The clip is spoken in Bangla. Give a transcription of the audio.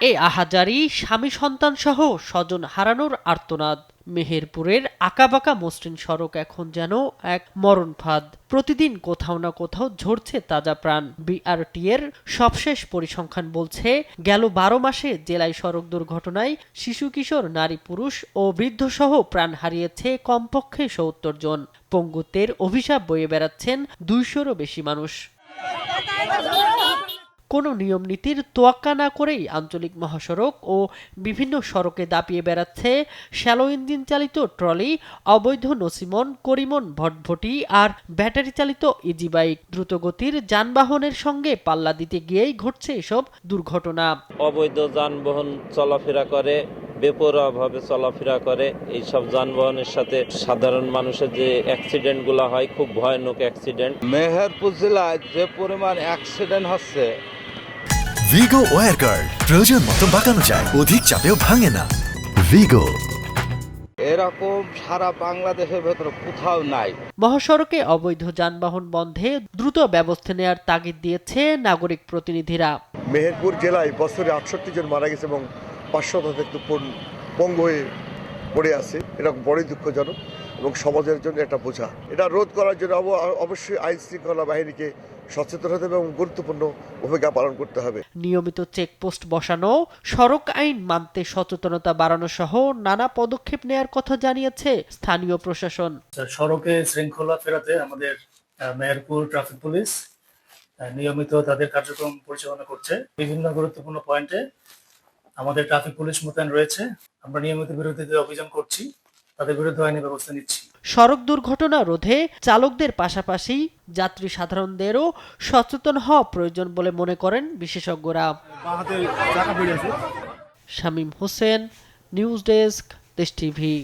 এই আহাজারি স্বামী সন্তান সহ স্বজন হারানোর আর্তনাদ। মেহেরপুরের আঁকাবাঁকা মসৃণ সড়ক এখন যেন এক মরণ ফাঁদ। প্রতিদিন কোথাও না কোথাও ঝরছে তাজা প্রাণ। বিআরটি এর সবশেষ পরিসংখ্যান বলছে, গেল 12 মাসে জেলায় সড়ক দুর্ঘটনায় শিশু, কিশোর, নারী, পুরুষ ও বৃদ্ধ সহ প্রাণ হারিয়েছে কমপক্ষে ৭০ জন। পঙ্গুত্বের অভিশাপ বয়ে বেড়াচ্ছেন ২০০-রও বেশি মানুষ। কোনো নিয়ম নীতির তোয়াক্কা না করেই আঞ্চলিক মহাসড়ক ও বিভিন্ন সড়কে দাপিয়ে বেড়াচ্ছে শ্যালো ইঞ্জিন চালিত ট্রলি, অবৈধ নছিমন, করিমন, ভটভটি আর ব্যাটারি চালিত ইজি বাইক। দ্রুতগতির যানবাহনের সঙ্গে পাল্লা দিতে গিয়েই ঘটছে এসব দুর্ঘটনা। অবৈধ যানবাহন চলাফেরা করে, বেপরোয়াভাবে চলাফেরা করে, এইসব যানবাহনের সাথে সাধারণ মানুষের যে অ্যাক্সিডেন্টগুলো হয়, খুব ভয়ানক অ্যাক্সিডেন্ট। মেহেরপুর জেলায় যে পরিমাণ অ্যাক্সিডেন্ট হচ্ছে। ভিগো ওয়্যার গার্ড প্রয়োজন মতো বাঁকানো যায়, অধিক চাপেও ভাঙে না। ভিগো, এরকম সারা বাংলাদেশের ভেতরে কোথাও নাই। মহাসড়কে অবৈধ যানবাহন বন্ধে দ্রুত ব্যবস্থা নেওয়ার তাগিদ দিয়েছে নাগরিক প্রতিনিধিরা। মেহেরপুর জেলায় বছরে ৬৮ জন মারা গেছে এবং ৫০০ শতাধিক পঙ্গু হয়ে পড়ে আছে। এটা বড়ই দুঃখজনক এবং সমাজের জন্য একটা বোঝা। এটা রোধ করার জন্য অবশ্যই আইন শৃঙ্খলা বাহিনীকে সচেতন হতে হবে এবং গুরুত্বপূর্ণ ভূমিকা পালন করতে হবে। নিয়মিত চেকপোস্ট বসানো, সড়ক আইন মানতে সচেতনতা বাড়ানো সহ নানা পদক্ষেপ নেয়ার কথা জানিয়েছে স্থানীয় প্রশাসন। সড়কে শৃঙ্খলা ফেরাতে আমাদের মেহেরপুর ট্রাফিক পুলিশ নিয়মিত তাদের কার্যক্রম পরিচালনা করছে। বিভিন্ন গুরুত্বপূর্ণ পয়েন্টে আমাদের ট্রাফিক পুলিশ মোতায়েন রয়েছে। আমরা নিয়মিত বিরোধীদের অভিযান করছি, তাদের বিরুদ্ধে আইনি ব্যবস্থা নিচ্ছি। সড়ক দুর্ঘটনা রোধে চালকদের পাশাপাশি যাত্রী সাধারণদেরও সচেতন হওয়া প্রয়োজন বলে মনে করেন বিশেষজ্ঞরা। শামীম হোসেন, নিউজ ডেস্ক, দেশ টিভি।